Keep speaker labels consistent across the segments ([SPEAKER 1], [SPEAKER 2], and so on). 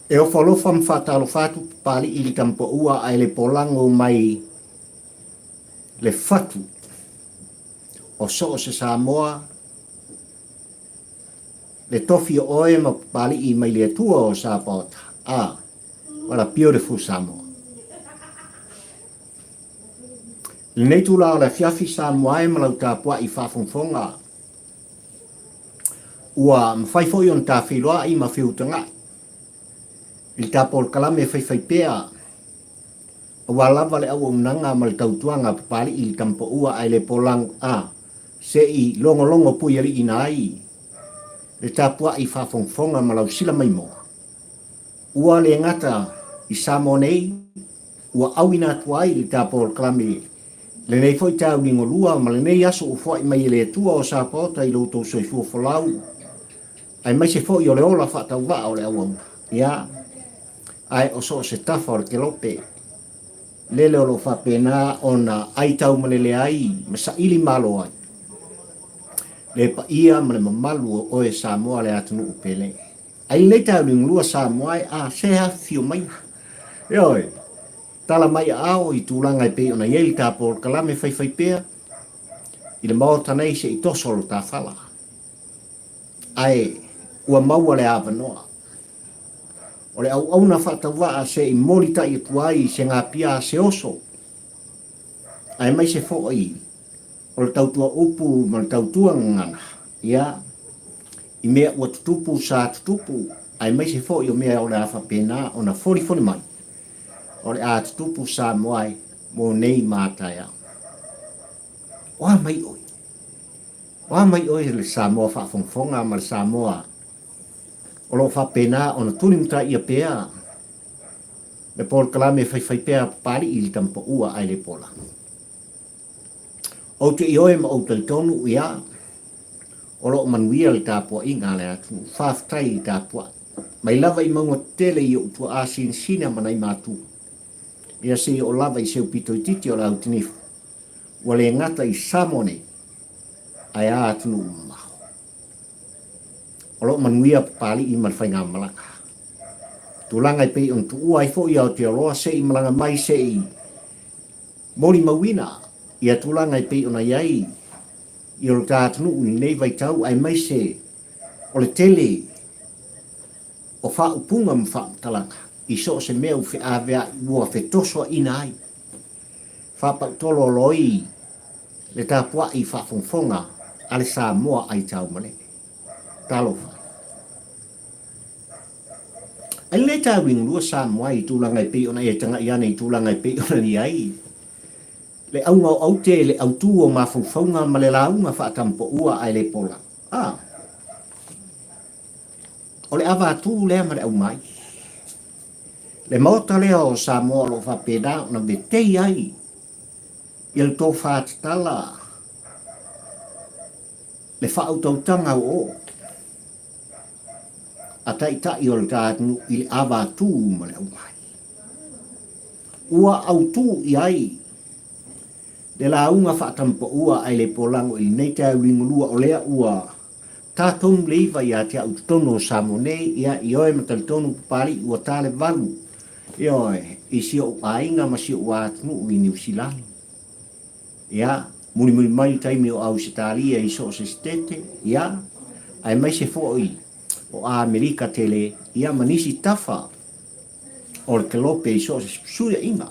[SPEAKER 1] E o falofa mfatalo fatu pali ili tampo ua ai le polango mai le fatu o so o se Samoa le tofi o oe ma pali i mai le tua o Sapota. What a beautiful Samoa. Le nei tula o le fiafi Samoa e malau tāpua i whafonfonga. Ua mwhaifo i on tā whiloa i ma whiutangai. I tāpol kalame whaiwhaipea. Ua lava le au umnanga ma le tautuanga papali i tampo ua ai le polang se i longo pui ali ina ai. Le tāpua i whafonfonga ma lau sila mai mo. Ua le ngata i Samonei, ua awina tua i le tāpol kalame. Le nei foi tau ni ngolua ma le nei aso o foi mai le tua o Sapota i lo to so fu folau. Ai mai se foi o le ola fa tau va o le au. Ya. Ai o so se tafa o ke lope. Lele o lo fa pena ona ai tau malele ai, ma sa ili malo ai. Le pa ia ma le mamalu o e Samoa le atunu upele. Ai le tau ni ngolua Samoa se ha fio mai. Yoi. Tala mai ao i tūlanga i pe ona iei tāpol kalame whaiwhaipea. I le maota nei se i tosolo tā whala. Ai, ua maua le awanoa. O le au auna whatawaa se i morita i tuai se ngā pia se oso. Ai mai se fo i. O le tautua upu ma le tautua ngana. Ia, i mea ua tutupu sa tutupu. Ai mai se fo i o mea o le awha pena o na fori mai. O le a tutupu sa moai mo nei mātai au. Oa mai oi. Oa mai oi le Samoa whafonfonga ma le Samoa. O lo whapena o na tuli muta ia pea. Le pol kalame whaiwhaipea pari i li tampo ua ai le pola. O te i oe ma o te tonu ia. O lo manuia le tāpua inga le atu. Whaftai i tāpua. Mai lava i maunga tele i o tua asin sina manai mātu. Ia se o lava i seu pito i titi o la utinifu. Ua le ngata i Samone ai a atunu umaho. O lo manuia pali i marwhai ngā malaka. Tūlanga i pei on tu ua i fo i au te aroa se i malanga mai se i mori mawina. Ia tūlanga i pei ona iai i o ta atunu uni nei vai tau ai mai se o le tele o wha upunga mwha talaka. I so se meu fe avea ua fe toswa ina ai. Whapa tolo loi le tāpua i whafonfonga ale Samoa ai tau male. Talo wha. Ai le tau ringlua Samoa i tūlanga i pe ona e tanga i ane i tūlanga i pe ona ni ai. Le au ngau au te le au tū o mafonfonga ma le launga whaatampo ua ai le pola. O le awa tū lea ma le au mai. Le mota lea o Samoa lo whapena na me tei ai. Il tō whātala. Le whautautanga o. A tai o le tātunu i le awa tū ma le au mai. Ua au tū i ai. Le launga whaatampa ua ai le polango i nei tau ringulua o lea ua. Tātonu leiva i a te au tono o Samonei ia i oe matalitono pupali ua tāle valu. Ioi, i si o ainga ma si o atunu i New Zealand. Ia, mulimuli mai taimi o au Sitalia i so se stete. Ia, ai mai se foi o Amerika tele. Ia manisi tafa o le kelope i so se suya inga.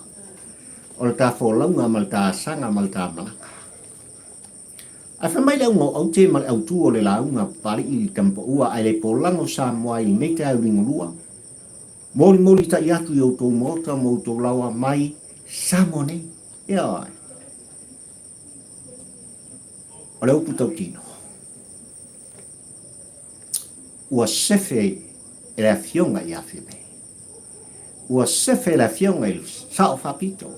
[SPEAKER 1] O le ta folaunga ma le ta sanga ma le ta malaka. Ai fa mai launga au te ma le au tu o le launga pari i tampo ua ai le polango Samoa i nei te au ringulua. Mori ta iatu i o tō mota mo tō lawa mai Samone. Ia. O le upu tau tino. Ua Sefe e la fionga i a Fiame. Ua Sefe e la fionga i sao whapito.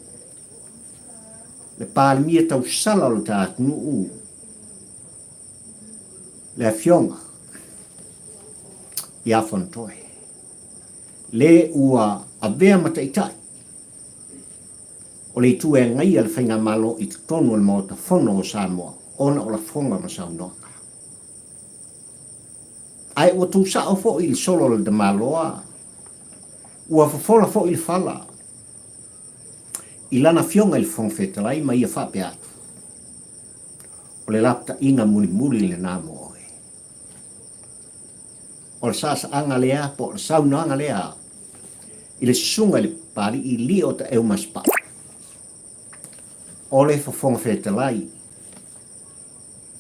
[SPEAKER 1] Le pālimia tau sala o le tātunu u. Le fionga i a Fonotoe. Le ua a vea mataitai. O le tu e ngai al whainga malo i te tonu al mota fono o Samoa. Ona o la fonga ma saunoka. Ai o tu sa o fo i solo le de maloa. ua fofola fo il fala ilana fionga il fong fetalai ma ia fa pe atu o le lapta inga mulimuli le namo oe o le sasa anga lea po le sauna anga lea i le sunga le pali i li o ta eu maspa o le fong fetalai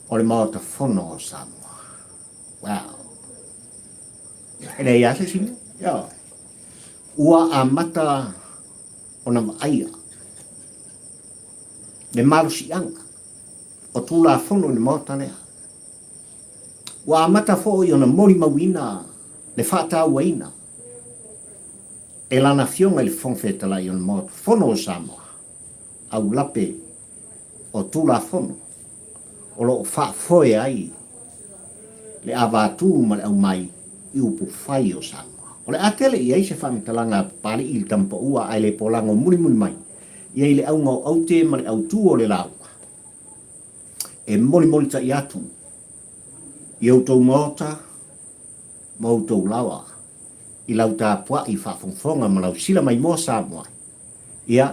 [SPEAKER 1] o le maota fono o Samoa. Wow. Ele ia se sini? Ya. Ua amata o na maia. Le malu si anga. O tula fono le maota lea. Ua amata fo i o na mori mawina le fata waina. E lana fionga le fongfetala i o na maota fono o Samoa. Au lape o tula fono. O lo fa foi ai le avatu ma le au mai i upu fai o Samoa. O le atele i eise whamitalanga pari i tampa ua ai le polango muri mai. I ai le au ngau au te ma le au tu o le lau. E moli ta i atu. I au tau maota, ma au tau lawa. I lau ta pua i whafongfonga ma lau sila mai mo Samoa. Ia,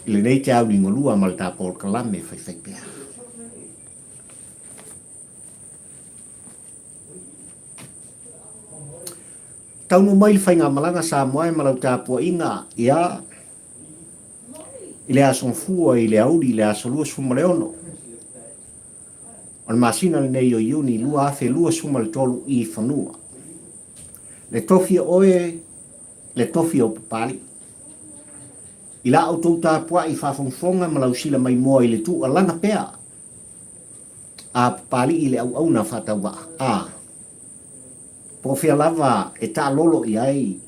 [SPEAKER 1] i le nei te au ni ngolua ma le ta pol kalame fai pea. Taunu mai le whainga malanga Samoa e malau tāpua inga ia i le asong fua i le auri i le asolua suma le ono. O le masina le nei o iuni lua afe lua suma le tolu i whanua. Le tofi oe le tofi o Papalii. I la au tau tāpua i whafongfonga malau sila mai moa i le tu a langa pea. A Papalii i le au au na whatawa a. Po fia lava e ta lolo i ai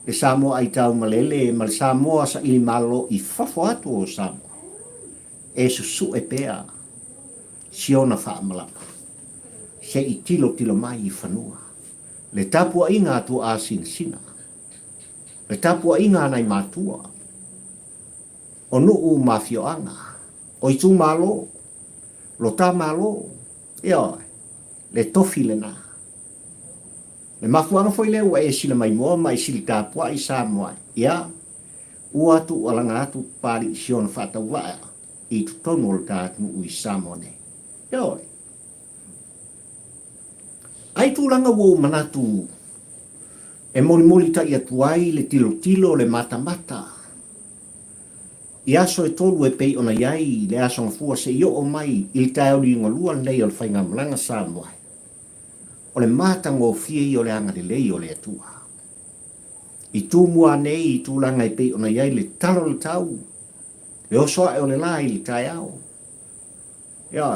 [SPEAKER 1] e Samoa ai tau malele ma le Samoa sa ili malo i fafo atu o Samoa e susu e pea siona wha amalama se i tilo mai i whanua le tapua inga atu a sina le tapua inga nai matua o nuu mafioanga o i tu malo lo ta malo eo le tofi le na le mafuanga foi le ua e sila mai moa mai sili tāpua i Samoa. Ia, ua atu alanga atu pari i siona whata waa i tutono le tātunu ui Samoa ne. Ioi. Ai tūlanga wau manatu e moli ta i atuai le tilo le mata. I aso e tolu e pei ona iai le aso ngafua se io o mai i tau li ngolua nei o le whainga malanga Samoa. O le mātango fie i o le anga le lei o le atua. I tūmua nei i tūlanga i pei ona iai le talo le tau. Le osoa e o le lai le tai au. Ia,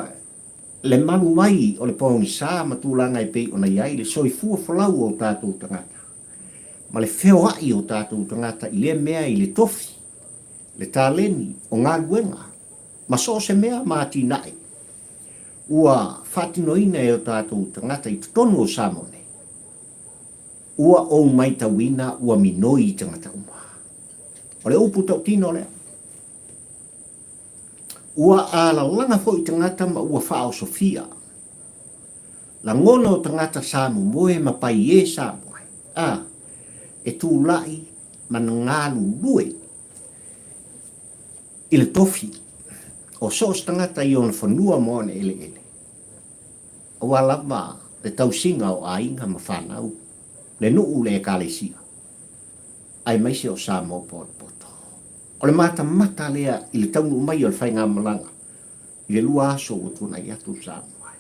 [SPEAKER 1] le manu mai o le pongi sā ma tūlanga i pei ona iai le soifua folau o tātou tangata. Ma le feo ai o tātou tangata i le mea i le tofi, le tāleni o ngā luenga. Ma so se mea māti nai. Ua whatinoina e o tātou tangata i tutonu o Samone. Ua o mai tawina ua minoi i tangata uma. O le upu tau tino lea. Ua ala langa fo i tangata ma ua whao Sofia. La ngona o tangata Samu moe ma pai e Samu. E tū lai man ngālu lue. I le tofi. O sos tangata i ona whanua moane ele. O alama le tausinga o ainga ma whanau. Le nuu le kalesia. Ai maise o Samoa poto. O le mata lea i le taunu mai o le whainga malanga. I le lua aso o tuna i atu Samoa.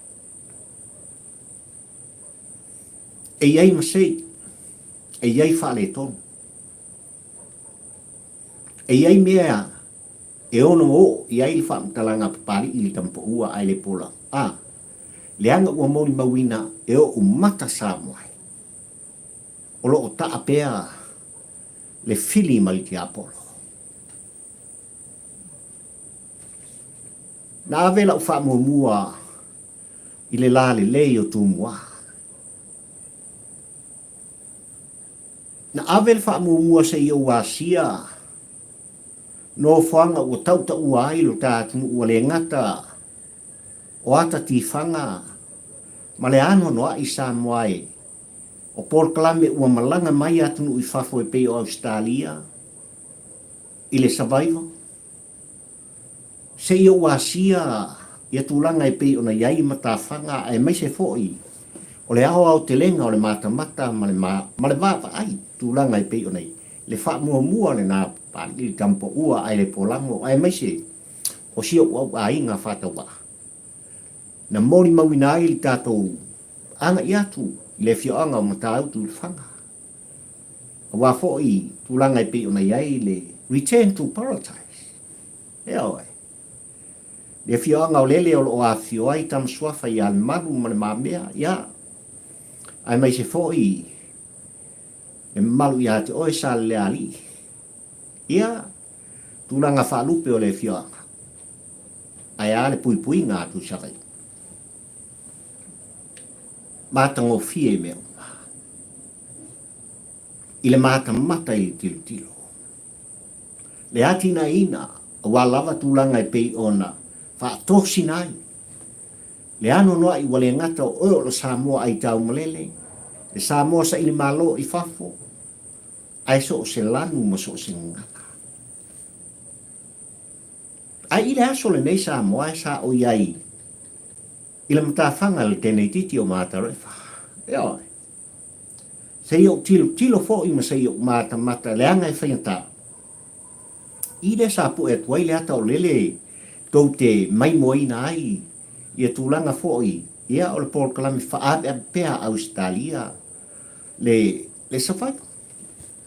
[SPEAKER 1] E iai masei. E iai whale tonu. E iai mea e ono o iai le whamtalanga Papalii i le tampo ua ai le pola. Le anga ua moni mawina e o umata Samoa. O lo o taa pea le fili mai ki Apollo. Na avela u wha mua i le la le lei o tūmua. Na avel wha mua se i o wasia no whanga ua tauta ua ai lo tātunu ua le ngata o ata tifanga ma le ano noa i Samoa O Paul Kalame ua malanga mai atunu I fafo e pei o Australia. I le survival. Se ia ua sia ia tūlanga e pei ona iai matawhanga e mai se fo'i. O le aho au te lenga o le mata ma le vava ai tūlanga e pei ona i. Le wha mua le nā Papalii tampo ua ai le polango ai mai se. O sia ua ua inga whata wa. Na mori mawina ai li tātou anga i atu le fioanga o mata au tu le whanga. Wa fo'i tūlanga e pei ona iai le return to paradise. Ea oi. Le fioanga o lele o a fio ai tam suafa I al maru ma le mamea, ia. Ai mai se fo'i, e malu ia te oe sa le ali. Ia, tūlanga whaalupe o le fioanga. Ai a le pui ngā tu sakai. Mātango fie mea. I le mata mata I tilo. Le atina ina, wa lava tūlanga e pei ona, fa tosi nai. Le ano noa I wale ngata o lo Samoa ai tau malele. Le Samoa sa ili malo I fafo. Ai so se lanu ma so se ngaka. Ai ile aso le nei Samoa sa o iai. Ila matawhanga le tenei titi o mata refa. Eo. Se iok tilo fo I ma se iok mata le anga e whaingata. Ile sa pu e tuai le ata o lele kou te mai moina ai ia tūlanga fo'i ia o le Paul Kalame whaabe a pea Australia le survival.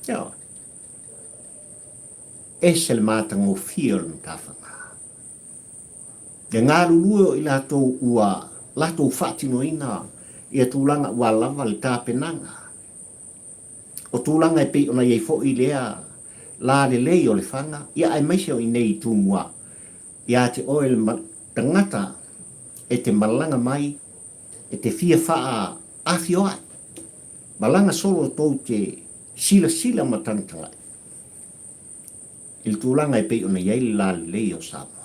[SPEAKER 1] Ia. E se le mātango fia le mtawhanga. Le ngā lulua I lātou ua lātou whaatino ina ia tūlanga ua lava le tāpenanga. O tūlanga e pei ona iei fo'i lea la le lei o le whanga ia ai maise o I nei tūmua. Ia te oe le tangata e te malanga mai e te fia faa awhio ai. Malanga solo tau te sila matantangai. Il tūlanga e pei ona iei la lei o Samoa.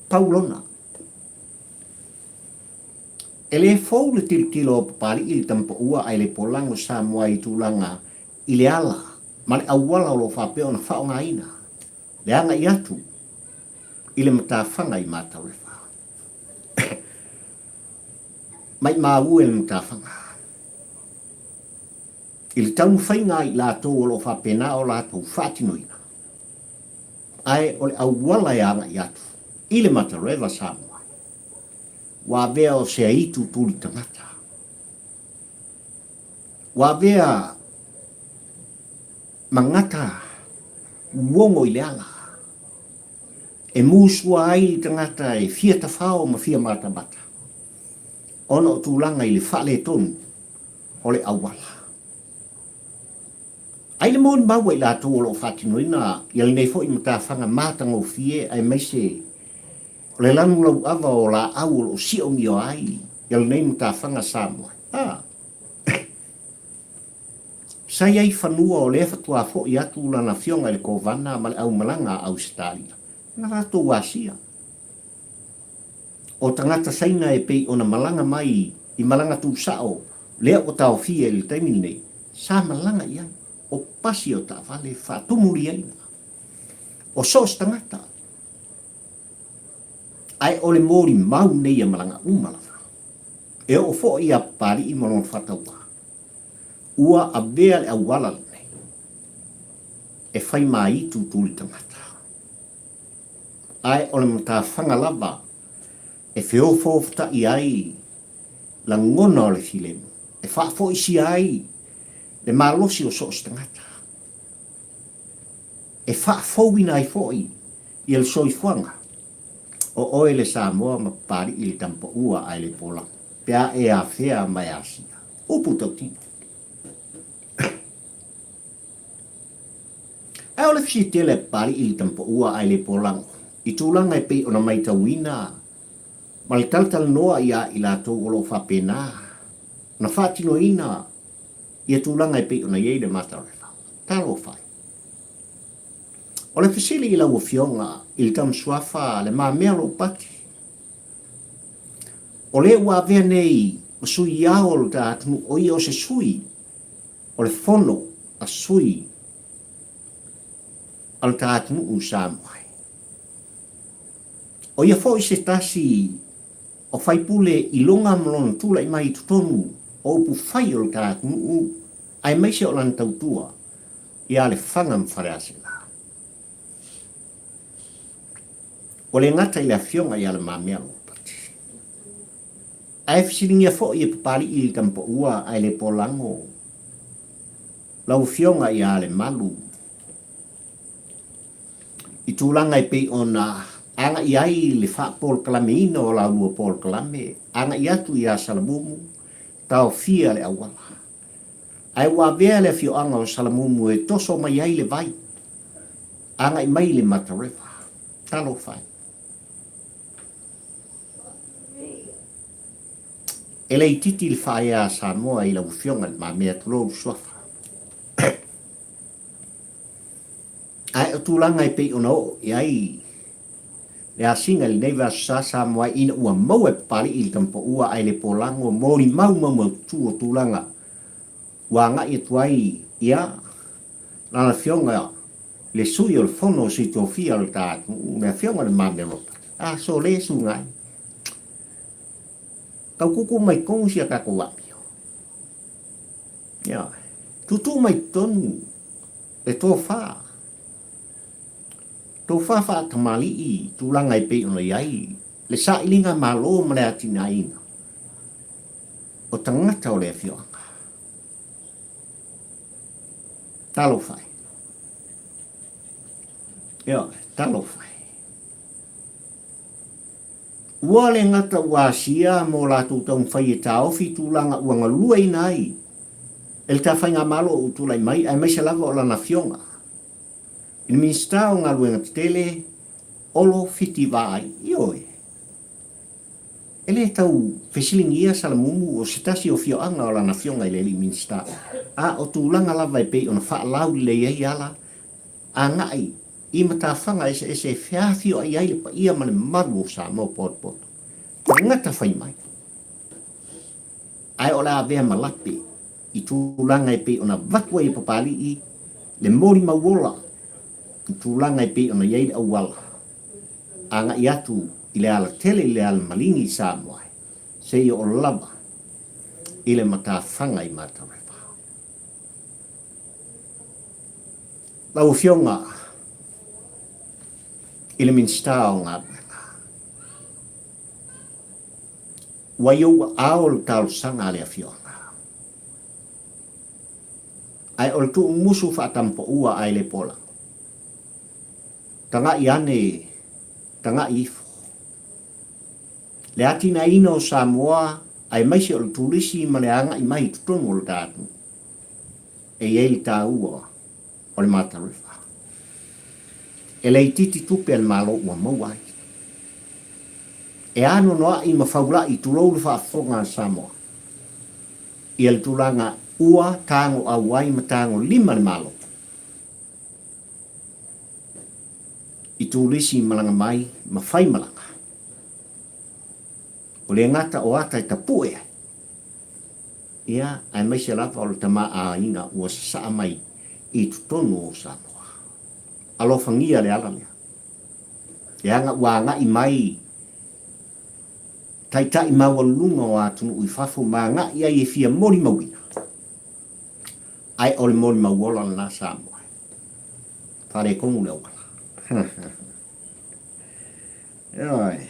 [SPEAKER 1] Paulona. E le fau le tilo o Papalii I tampa ua ai le polango Samoa I tūlanga I le ala. Ma le awala o lo whapea ona whaonga ina. Le anga I atu. I le matawhanga I mātau le wha. Mai māu e le matawhanga. I le taunu whainga I lātou o lo whapena o lātou whātinoina. Ai o le awala e anga I atu. I le matarewa Samoa. Wa vea o se aitu tuli tangata. Wa vea mangata uongo I le ala. E musua ai tangata e fia tawhao ma fia matabata. Ono tūlanga I le whale tonu o le awala. Ai le mōni maua I lātou o lo whātinoina I le nei fo I matawhanga mātango fie ai maise o le lanu lau ava o la au o lo si o mio ai I le nei matawhanga Samoa. Sai ai whanua o le fatua fo I atu lana fionga le kovana ma le au malanga Australia. Nga rato wasia. O tangata saina e pei ona malanga mai I malanga tu sao lea o tau fie le taimini nei. Sa malanga ia o pasi o ta vale whatumuri aina. O sos tangata. Ai o le mori mau nei a malanga umalawa. E o fo I a pari I malon whataua. Ua a bea le awala nei. E whai mai tu tuli tangata. Ai o le mata whangalava e whiofofta I ai la ngona o le filemu. E whaafo isi ai le malosi o soos tangata. E whaafo wina ai foi I el soifuanga. O oe le Samoa ma pari I le tampa ua ai le pola. Pea e a whea mai asia. Upu tau tino. Ai o le fisi le pari I le tampa ua ai le polango. I tūlanga e pei ona mai tauina. Ma le taltal noa ia I lātou o lo whapena. Na whātino ina. Ia tūlanga e pei ona iei le matarewa. Talo whai. O le fisili I lau o fionga I le tam suafa le mamea lo pati. O le ua vea nei o sui ia o le tātunu o ia o se sui o le fono a sui o le tātunu u Samoa. O ia fo i se tasi o faipule i longa malona tula i mai tutonu o upu fai o le tātunu u ai mai se o lan tautua ia le whanga mwhare asila. O le ngata i le awhionga ia le mamea lo pati. Ai fisiringia fo i e Papalii i le tampo ua ai le polango. Lau whionga ia le malu. I tūlanga i pei ona anga i ai le wha Paul Kalame ina o la lua Paul Kalame. Anga i atu i a Salamumu tau fia le awala. Ai wa bea le whioanga o Salamumu e toso mai ai le vai. Anga i mai le Matarewa. Talo whai. E lei titi le whae a Samoa i la uwhionga ma mea tulou suafa. Ai o tūlanga i pei ona o i ai le a singa le neiva sa Samoa ina ua mau e Papalii i le tampo ua ai le polango mori mau tu o tūlanga ua ngai e tuai ia na whionga le sui o le fono si tofia o le tātu me whionga le mame ropa. A so le su ngai. Kau kuku mai kongu sia kako wapio. Ia. Tutu mai tonu. E tō wha. Tō wha wha tamali i tūlanga i pei ona iai. Le sa ilinga malo male atina ina. O tangata o le whionga. Talo whai. Ia, talo whai. Ua le ngata ua sia mo la tūtau whai e tā ofi tūlanga ua ngalua i nai. E le tā whai ngā malo o tūlai mai, ai mai se lava o lana whionga. I le minsta o ngā luenga tele, olo fiti vai, ioe. E le tau whesilingi ia Salamumu o sitasi o whioanga o lana whionga i le li minsta. A o tūlanga lava e pei o na wha lau le iei ala, a ngai, i mata whanga e se whiawhio ai ai le pa ia mane maru o sa mo pot. Ngata whai mai. Ai o la vea malape i tūlanga e pe ona vakua i Papalii le mori mauola i tūlanga e pe ona iei le awala. Anga i atu i le ala tele i le ala malingi i Samoa. Se i o lava i le mata whanga i Matarewa. Lau whionga i le minsta o ngā buenga. Waiou ao le talo sanga le a whionga. Ai o le tu musu whaatampo ua ai le pola. Tanga i ane, tanga i ifo. Le atina ina o Samoa ai maisi o le tulisi ma le anga i mai tutongo o le tātu. E iei tā ua o le Matarewa. E lei titi tupe al malo ua mauai. E ano noa i mawhaula i tulou le whaafonga Samoa. I al tulanga ua tango awai ma tango lima le malo. I tulisi malanga mai ma whai malanga. O le ngata o ata i tapue. Ia ai mai se lava o le tama a ina ua saa mai i tutonu o Samoa. Alo fangia le ala lea. E anga ua i mai. Tai maua lunga o atunu ui fafu ma ngai ai e fia mori mawina. Ai o le mori mawala na Samoa. Pare kongu le okala. Ioi.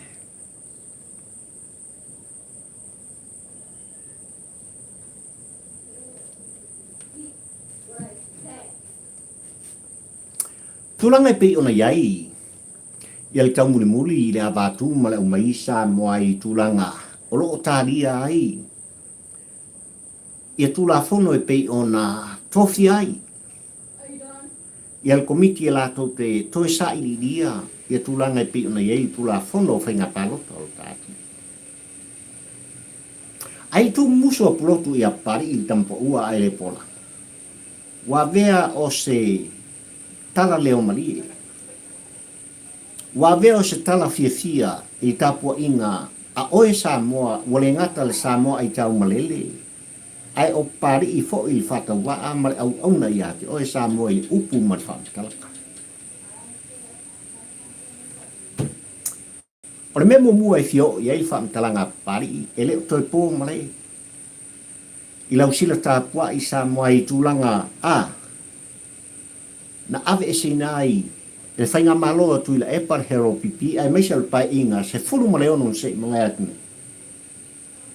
[SPEAKER 1] Tūlanga e pei ona iai, ia le tau mulimuli i le abatu ma le umaisa moa i tūlanga o loo tālia ai. Ia tūlafono e pei ona tofi ai. Ia le komiti e lato te toe sa i lidia, ia tūlanga e pei ona iai tūlafono o whainga palota o tātu. Ai tū muso a pulotu i a pari i tampo ua ai le pola. Wa vea o se tala leo malie. Wa veo se tala fia i tapua inga a oe Samoa, wale ngata le Samoa ai tau malele, ai o pari I fo I whata waa male au auna I ate, oe Samoa I upu mat whamatalaka. O le memo mua I fio, I ai whamatalanga pari, ele o toi pō malei, I lau sila tāpua I Samoa I tūlanga na ave e sinai, e whainga maloa tui la epar hero pipi, ai meisa le pai inga, se furu maleono se mga atini.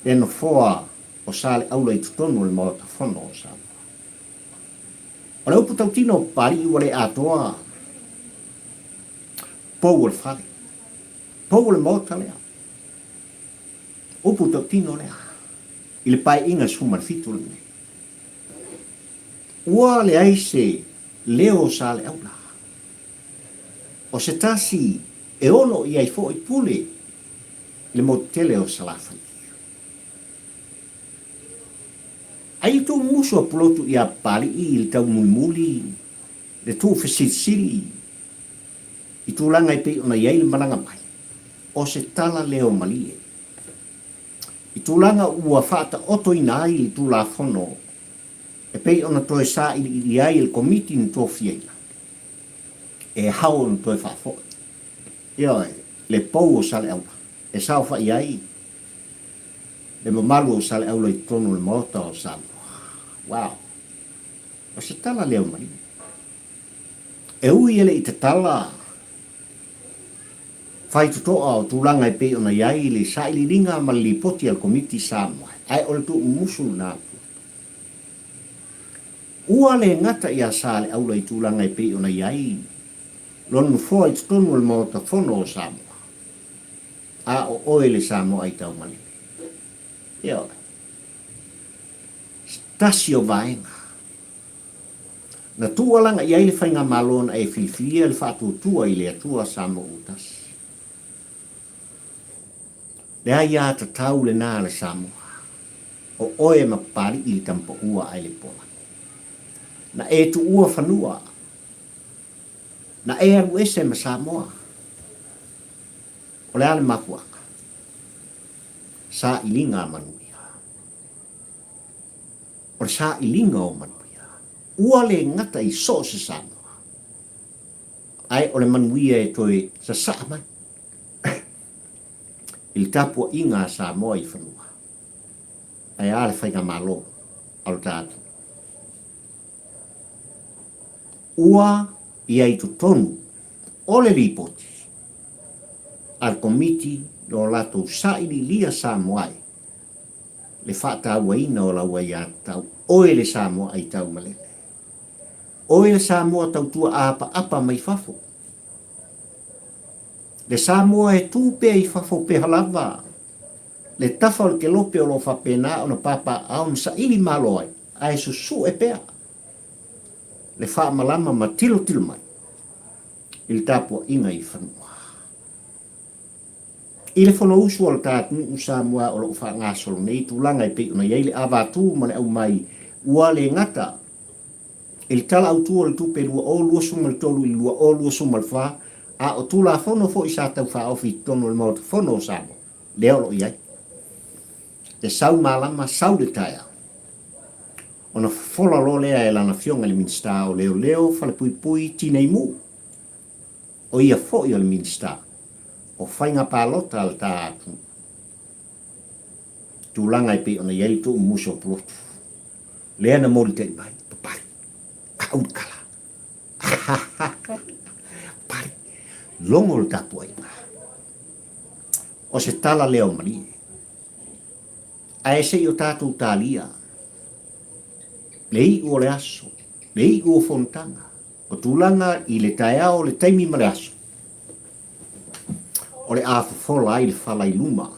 [SPEAKER 1] E no foa o sale aula I tutonu le maota fono o Samoa. O le upu tautino pari I wale atoa, pou le whare, pou le maota lea. Upu tautino lea, I le pai inga sumar fitu le me. Ua le aise leo sale aula. O se tasi e ono I ai fo I pule le motele o salafai. Ai tu muso plotu I a pali I le tau mulimuli, le tu fesitsili, I tu langa I pe ona iai le malanga mai. O se tala leo malie. I tu langa ua fata oto ina ai I tu la fono, e pe ona toe sa I ai il komiti ni tō fiaila. E hao ni toe whafo. Ia le pou o sale aula. E sao wha I ai. Le mamalu o sale aula I tonu le maota o Samoa. Wow. O se tala leo mani. E ui ele I te tala. Whai tutoa o tūlanga I pe ona iai le sa ili ringa ma li poti al komiti Samoa. Ai o le tu umusu nā. Ua le ngata I a sale aula I tūlanga I pe ona iai. Lonu fo I tutonu le maota fono o Samoa. A o oe le Samoa I tau mali. Ia. Tasi o vaenga. Na tualanga I ai le whainga malona e whiwhia le whātua tua I le atua Samoa utas. Le ai a ta tau le nā le Samoa. O oe mapari I le tampa ua ai le pola. Na e tu ua whanua. Na e aru ese ma Samoa. O le ale mafuaka. Sa ilinga manuia. O le sa ilinga o manuia. Ua le ngata I so se Samoa. Ai o le manuia e toi sa saa mai. Il tapua inga Samoa I whanua. Ai ale whainga malo. Alo tātu. Ua I ai tu tonu o le ripoti al komiti no lato saili lia Samoa le whata waina o la waia tau oe le Samoa ai tau male oe le Samoa tau tua apa mai fafo le Samoa e tupe I fafo pe halava le tafa o ke lope o lo whapena o na papa au sa ili malo ai susu e pea le wha malama ma tilo mai il tapua inga I whanua. I le whono usu o le tātu u Samoa o lo wha ngasolo nei tūlanga I pe una iei le awatu ma le au mai ua le ngata il tala au tua le tupe lua o lua suma le tolu I lua o lua suma le wha a o tūla whono fo I sa tau wha ofi tono le maota whono o Samoa leo lo iei e sau malama sau le taia ona fola lo lea e lana fionga le minsta o leo fale pui tinei mu o ia fo I o le minsta o whainga pālota al tātu tūlanga I pe ona iei tu muso plotu lea na mori tei mai papari aukala pari longo le tapu ainga o se tala leo mani a ese I o tātu tālia lei o le aso, lei o fontanga, o tūlanga I le taea o le taimi ma le aso. O le awhafola ai le whala I luma,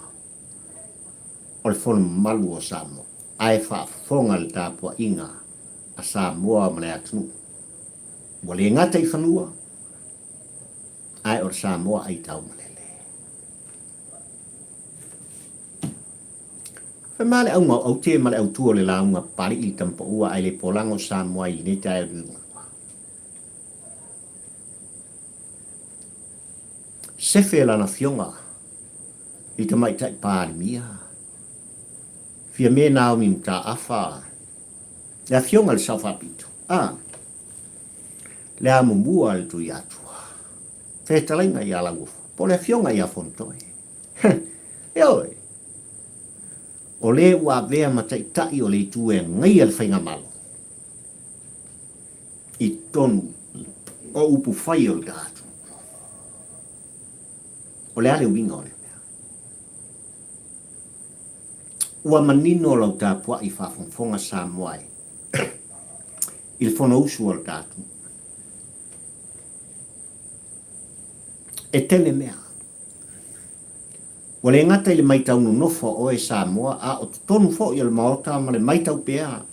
[SPEAKER 1] o le whona malu o Samoa, ai whaafonga le tāpua inga a Samoa ma le atunu. Wa le ngata I whanua, ai o le Samoa ai tau malele. Male au mau au te male au tua le launga pari I tampa ua ai le polango Samoa I ne tae rungua. Sefe lana fionga I te mai tai pāri mia. Fiame nao mi mta afa. Lea fionga le sau whapito. Lea mumua le tui atua. Whetalainga i ala ngufu. Po lea fionga i a Fonotoe. Eoi. O le ua vea matai tai o le tue ngai al whainga malo. I tonu. O upu whai o le datu. O le ale winga o le mea. Ua manino lau tāpua i whafonfonga sa moai. Il fono usu o le datu. E tele mea. Wa le ngata i le maitau no nofo o e Samoa a o tonu fo i le maota ma le maitau pea.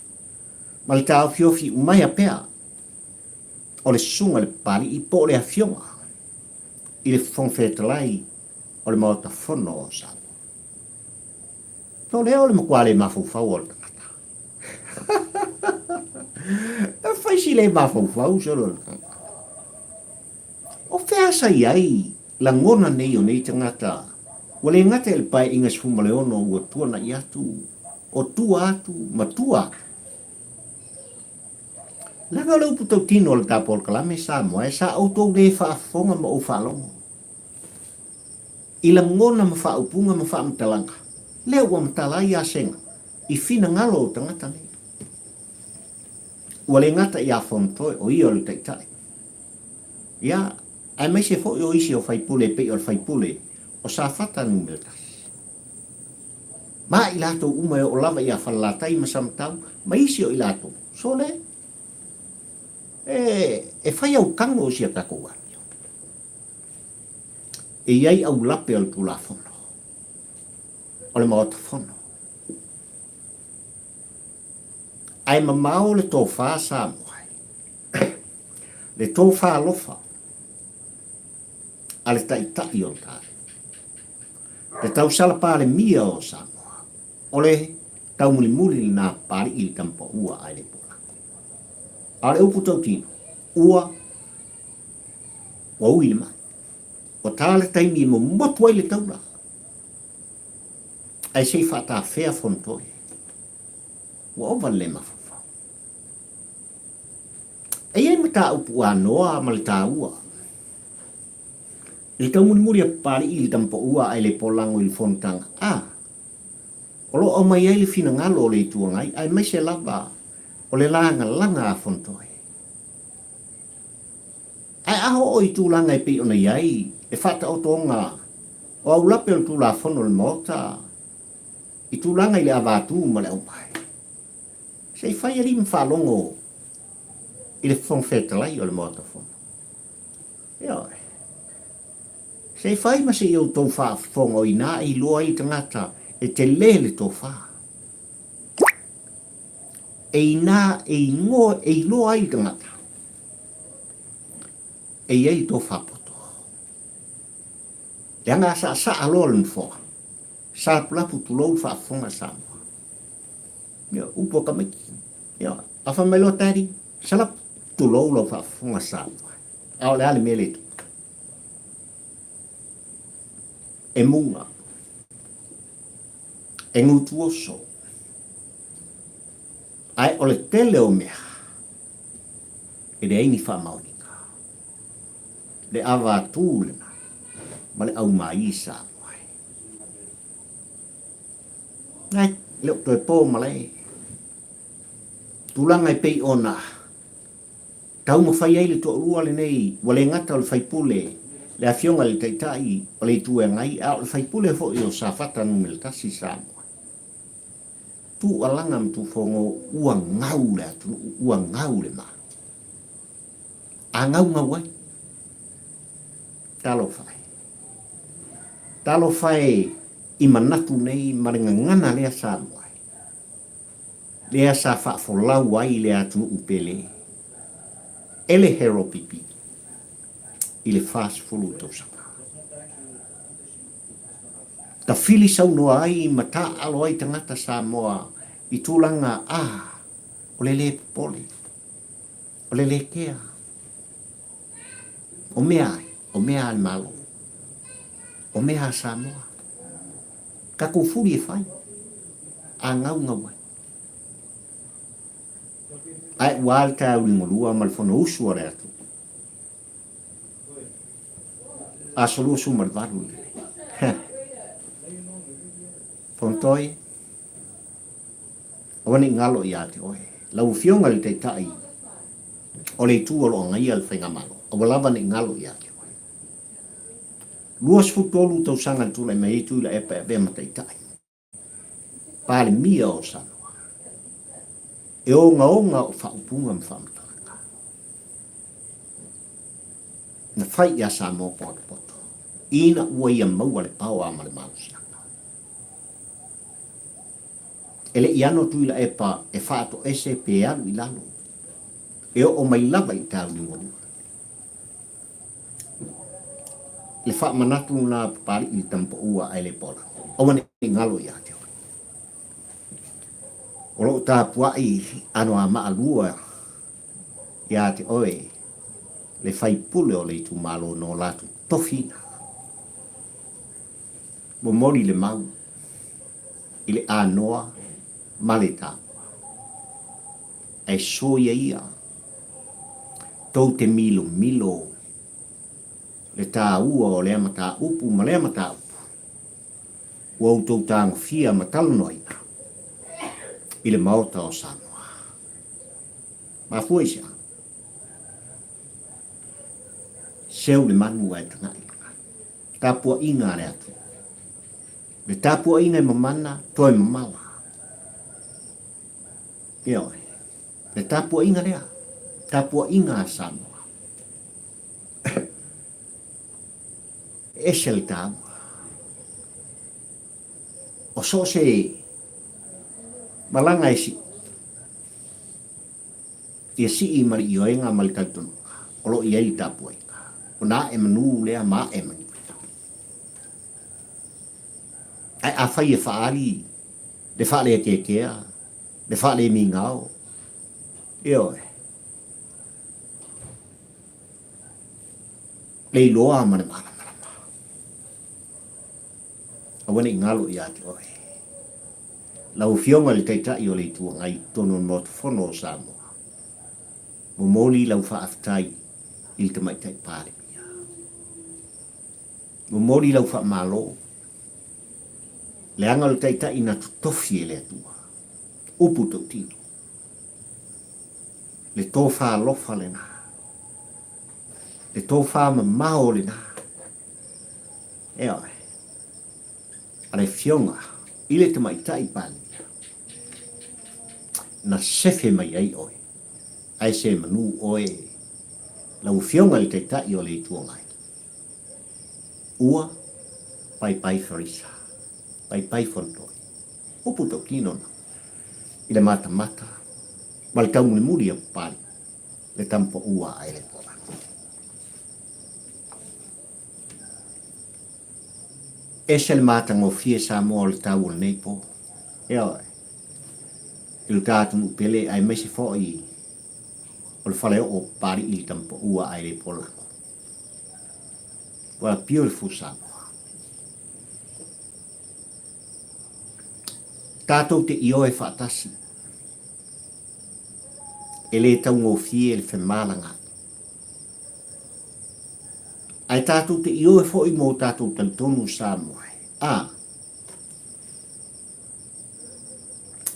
[SPEAKER 1] Ma le tau fiofi umai a pea. O le sunga le pali i po le afionga. I le fonfetalai o le maota fono o Samoa. To leo o le makuale mafufau o le tangata. E fai si le mafufau so le tangata. O fea sai ai la ngona nei o nei tangata. Wale ngata ele pai inga sifuma leono ua tuana i atu. O tua atu, ma tua. Langa le upu tau tino le tapo le kalame Samoa e sa autou le whaafonga ma o whaalongo. I la ngona ma whaupunga ma whaamtalanga. Leo wa mtalai a senga. I fina ngalo o tangata nei. Wale ngata i a Fonotoe o ia o le taitai. Ia, ai mai se fo o isi o whaipule pe o whaipule. O sa fata numeltas. Ma ilato umai o lava ia whalatai masamtau, ma isi o ilato. So le, e whai au kango o sia kako wanyo. E iai au lape al tula fono. O le maota fono. Ai mamao le tō wha sa moai. Le tō wha lofa. A le tai o tāre. Te tau sala pāle mia o Samoa. O le tau mulimuli nā pāle i tampa ua ai le pola. A le upu tau tino. Ua. Wa ui le mai. O tāle taimi mo motu ai le taula. Ai sei whata whea Fonotoe. Wa ova le mawhawhau. E iei ma tā upu anoa ma le tā ua. I tau mulimuli a pari i tampa ua ai le polango i le fonotanga. O lo o mai ai le fina ngalo o le tuangai, ai mai se lava o le langa a Fonotoe. Ai aho o i tūlanga i pi ona iai, e whata o tonga, o au lape o tūla fono le mota, i tūlanga i le avatu ma le umpai. Se i whai ari mwhalongo i le fonfetalai o le mota fono. Ioi. Se fai ma se iau tau wha fongo i nā i loa i tangata e te lele tau wha. E i nā e i ngoa e i loa i tangata. E iei tau wha poto. Le anga sa aloa le mfoa. Sa pulapu tu lou wha fonga Samoa. Ia, upo ka meki. Ia, awha mai loa tari. Salap tu lou lo wha fonga Samoa. Ao le ale mele tu. E munga, e ngutu oso, ai o le tele o mea, e le aini wha maunika, le awa tūlena, ma le au mai sa moai. Ngai, leo toi pō malai, tūlanga i pei ona, tau ma whai ai le tō rua le nei, wale ngata o le whaipule, le afionga le taitai o le tue ngai a o le whaipule fo i o sa whata numel tasi Samoa. Tu alanga mtu fongo ua ngau le atu, ua ngau le ma. A ngau ngawai. Talo whai. Talo whai i manatu nei marenga ngana lea Samoa. Lea sa whaafolau ai le atu upele. Ele hero pipi. I le fast fulu tau sanga. Ta fili sau noa ai ma ta alo ai tangata Samoa i tūlanga o le poli, o le kea, o mea ai malo, o mea Samoa. Ka kufuri e fai. A ngau ngau. Ai wal ta ulingolua mal fono usu ore atu. A solusu mal valu. Fonotoe. Awani ngalo ia te oe. Lau fionga li te tai. O le tu olo ngai al whainga malo. Awalava ni ngalo ia te oe. Luas futolu tau sanga tu lai mai tu la epa e ma te tai. Pale mia o sanoa. E onga o whaupunga mwhamtalanga. Na whai ia sa mō poto. Ina ua ia maua le pao ama le mausianga. Ele iano tu ila epa e whaato ese pe alu ilano. E o mai lava i tau ni ngolu. Le wha manatu na pari i tampo ua ai le pola. Awane ngalo ia te oe. Olo ta puai ano a maalua ia te oe. Le whai pule o le tu malo no latu tofina. Mo mori le mau. Ile anoa maleta. Ai soia ia. Tau te milo. Le tā ua o le amata upu ma le amata upu. Ua utou tāngu fia ma talunoi. Ile maota o Samoa. Ma fuisa. Seu le manu ai tangai. Tāpua inga le atu. Le tāpua inga i mamana, toi mamala. Ioi. Le tāpua inga lea. Tāpua inga a Samoa. Ese le tāpua. O so se malanga esi. Ia si i mari ioenga mali tautunu. Olo ia i tāpua inga. O nā e manu lea ma e manu. Ai a fai e whaari. Le whaale e kekea. Le whaale e mingao. Ioi. Le iloa mane mana. Awane ngalo ia te oe. Lau fionga le teitai o le tua ngai tono motu fono o Samoa. Mo moli lau whaaftai il te maitai pāre mia. Mo moli lau wha malo. Le anga le teitai na tutofi e le atua. Upu tau tino. Le tō wha lofa le nā. Le tō wha mamao le nā. E oe. Ale fionga, ile te mai tai pani. Na sefe mai ai oe. Ai se manu oe. Lau fionga le te tai o le tuongai. Ua, pai farisa. Pai Fonotoe. Upu tau kino na. Ile mata. Mal tau mulimuli a Papalii. Le tampo ua ai le pola. Ese le mata ngofie Samoa le tau le neipo. E oe. Ilu tātu upele ai mesi fo i. O le whale o Papalii i tampo ua ai le pola. What a beautiful Samoa. Tātou te ioe whaatasi. E le tau ngofie le whemalanga. Ai tātou te ioe fo i mō tātou tantonu Samoa.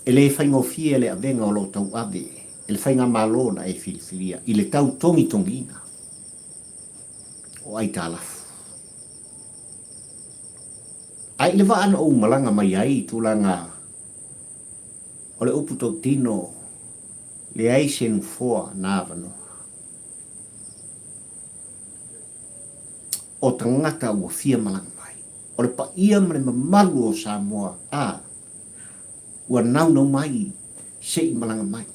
[SPEAKER 1] E le whaingo fie le avenga o lo tau ave. E le whainga malona e filifilia. I le tau tongina. O ai tālafu. Ai le waana o malanga mai ai tūlanga. O le upu tau tino. Le ai senu foa nāwano. O tangata ua fia malanga mai. O le pa ia mre mamalu o Samoa. Ua naunau mai. Se i malanga mai.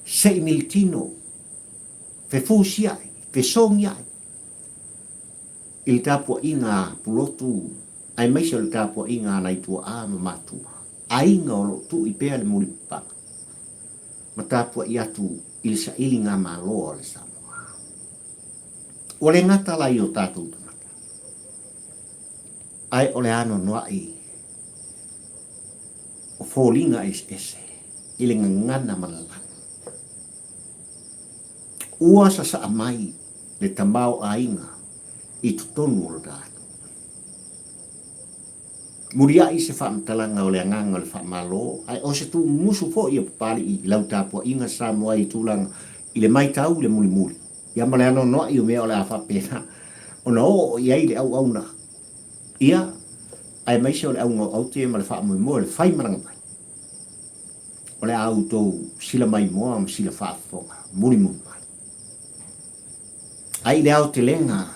[SPEAKER 1] Se i militino. Fe fusi ai. Fe songi ai. I tāpua inga pulotu. Ai maise o le tāpua inga nai tua mamatua. Ainga o lo tu i pēa le mulipaka. Ma tāpua i atu i le sa ili ngā māloa le Samoa. O le ngata lai o tātou tangata. ai ole ano noa o fōlinga ese i le ngangana malala. Ua sa amai le tamau ainga i tutonu o le dātu. Muria i se whaamtalanga o le anganga o le whaamalo, ai o se tu musu fo i a Papalii i lau tāpua inga sa moa i tūlanga i le maitau le mulimuli. Ia male ano noa i o mea o le a whapena. O na o i ai le au na. Ia, ai maise o le au ngau au te ma le whaamui moa le whaimaranga mai. O le au tō sila mai moa ma sila whaafonga, mulimuli mai. Ai le au te lenga,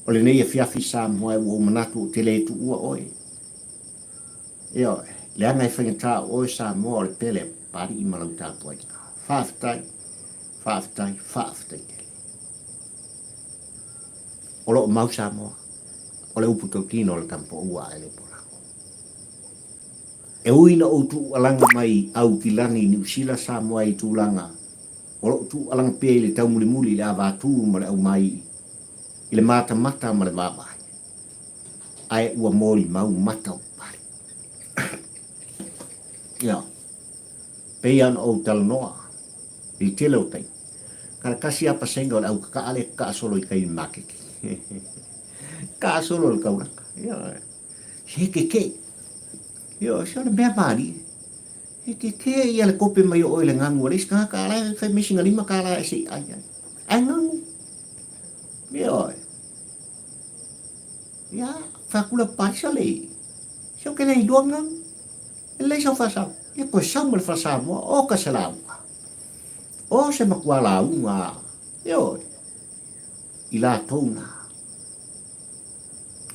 [SPEAKER 1] o le nei a fiafi sa moa e o manatu te le tu ua oe. Ia oe, le anga e whangata oe sa moa o le pele pari i malau tāpua i nga. Whaafitai tele. O lo mau sa moa, o le upu tautino o le tampo ua e le pola. E uina o tu alanga mai au kilani ni usila sa moa i tūlanga. O lo tu alanga pia i le tau mulimuli le avatu ma le au mai i le mata ma le wabai. Ai ua mori mau mata o pari. Ia, peian o talanoa, i tele o tai. Kara kasi apa senga o le au kakaale ka solo i kai makeke. Ka solo le kauraka. Ia, hekeke. Ia, sa le mea mari. Hekeke ia le kope mai o le ngangu. Reis ka ala fai mesinga lima ka ala esi ai. Ai ngangu. Ia, ia, whakula paisa le. Sio ke nei dua ngangu. Ele sa fasau. Ia koe sau le fasau moa o ka se launga. O se makua launga. Ia, i la tōna.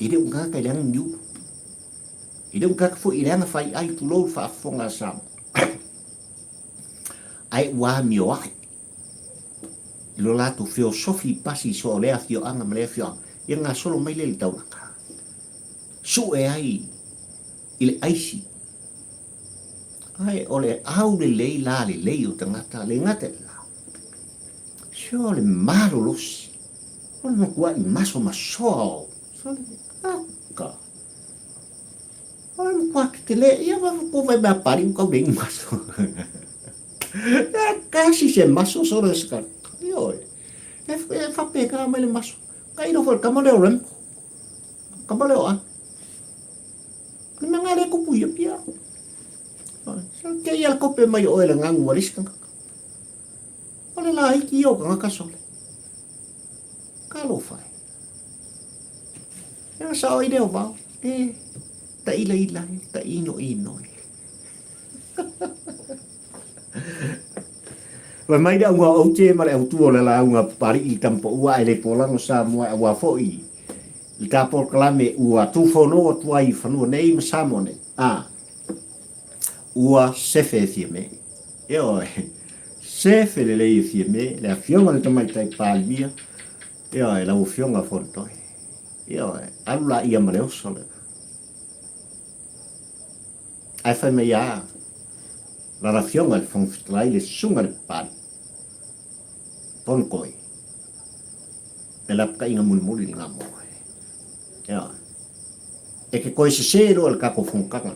[SPEAKER 1] I de unga ka ilang niu. I de unga ka fu i leanga fai ai tu lou whaafonga sam. Ai ua mio ai. I lo lato filosofi pasi so lea fio anga ma lea fio anga. Ia ngā solo mai le taunaka. Su e ai i le aisi. Ai o le au le lei la le lei o tangata le ngate la. Sio le malo losi. O le makua i maso maso. So le aka. O le makua ki te le. Ia ko vai mea pari ukau le maso. Kasi se maso so le skar. Io e whape ka mai le maso. Ka ino fol kamale o rem. Kamale o a. Ni mga le kupu ia pia. So ke ia kope mai o le ngangu waliska. O le la iki o ka kasole. Ka lo fai. Ia sa o ide o vau. Ta ila, ta ino. Wa mai da ua o te mare au tu o le la unga pari i tampo ua e le polango sa moa ua foi. I tapo kalame ua tu fono tua i fanua nei ma samone. Ua sefe fiame. Eo sefe le lei fiame, le fionga le tamai tai Papalii. Eo la fionga Fonotoe. Eo alula ia mare osole. Ai fai mai a la fionga le fonfitlai le sunga le pari. Ponkoi. Le lapka inga mulimuli nga moa. Eo. E ke koe se sero al kako funkanga.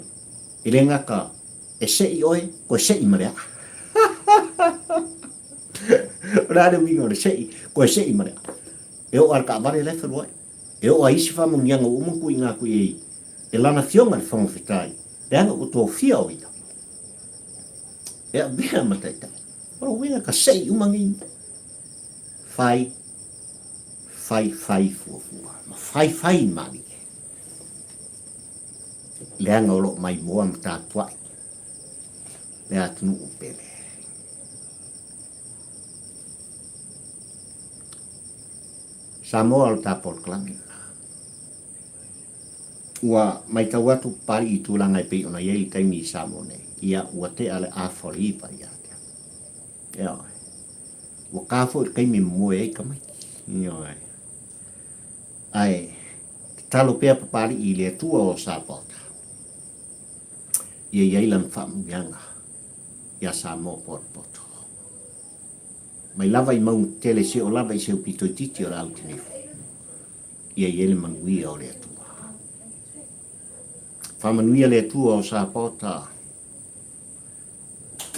[SPEAKER 1] Ile ngaka e sei oe, koe sei marea. Rāre winga o le sei, koe sei marea. E o al ka avare lefe roe. E o a isi whamu nianga umanku i ngā kui ei. E lana fionga le whangawhitai. Le anga o tō fia o ita. E a bea mataitai. Ora winga ka sei umangi. Fai fuafua. Ma fai mani. Le anga o lo mai moa mta tuai. Le atunu upele. Samoa o tapol klamina. Ua mai tau atu pari i tūlanga e pei ona iei taimi i Samone. Ia ua te ale afori i pari ate. Ia oi. Ua kāfo i kaimi moe ei kamai. Ia oi. Ai, talo pea Papalii i le tua o Sapota. Ia iei lan whamungianga. Ia Samoa porpoto. Mai lava i maung tele se o lava i se upito titi o rau tinifu. Ia iele mangui o le atua. whamanuia le tua o sa pota.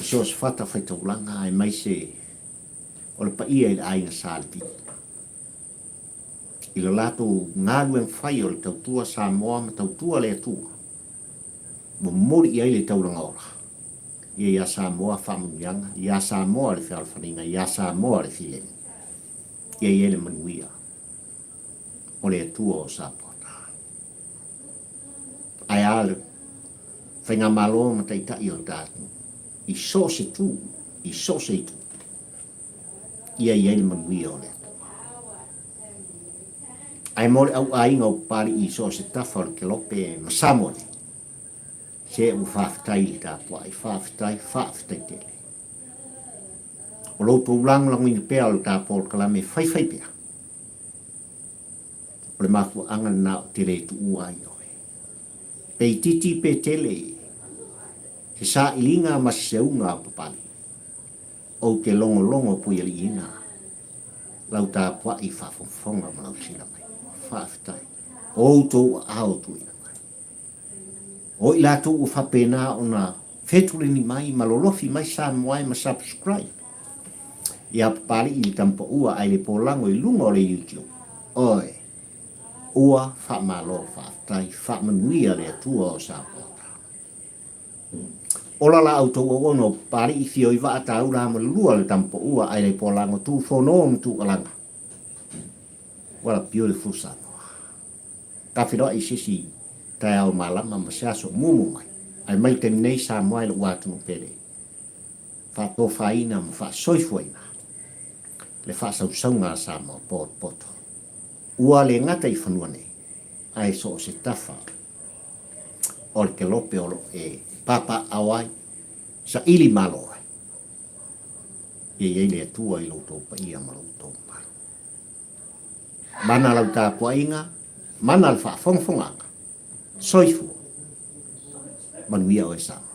[SPEAKER 1] So se fata whai taulanga e mai se o le paia i le ainga salpi. I le lato ngālu en whai o le tautua Samoa ma tautua le atua. Mo mori i ai le tauranga ora. Ia Samoa whamanuianga, ia Samoa le whialwhaninga, ia Samoa le whileni. Ia le manuia. O le atua o Sapota. Ai ale, whainga malo ma taitai o tātu. I so se tu, i so se tu. Ia le manuia o le atua. Ai mole au ainga o pari i so se tafa o le kelope ma Samoa. Se u whawhitai li tāpua, i whawhitai tele. O loto ulang langu i pēa o le tāpua o kalame whai pēa. O le mafu anga na o te reitu ua i oe. Pei titi pe tele, he sa ilinga ma seunga o Papalii. O te longo pui ali ina. Lau tāpua i whawhonga ma lau sila mai. Whawhitai. O tō ao tui. O i lato u whapena o na whetuleni mai, malolofi mai sa moai ma subscribe. Ia Papalii i tampa ua ai le pōlango i lunga o le YouTube. Oi, ua whamalo whaftai, whamanuia le atua o Sapota. Ola la auto o ono Papalii i fio i wa atau la ma lua le tampa ua ai le pōlango tu whono tu alanga. What a beautiful sun. Ka whiroa i sisi tai au malama ma se aso mumu mai. Ai mai te nei sa moai le watu pere. Whato whaina ma wha soifuaina. Le wha sausaunga sa mo poto. Ua le ngata i whanua nei. Ai so se tafa. O le kelope olo e papa awai. Sa ili malo ai. Ie le atua i loto pa ia ma loto malo. Mana lau tā puainga. Mana le wha whongwhonganga. Soifu. Manuia o e Samoa.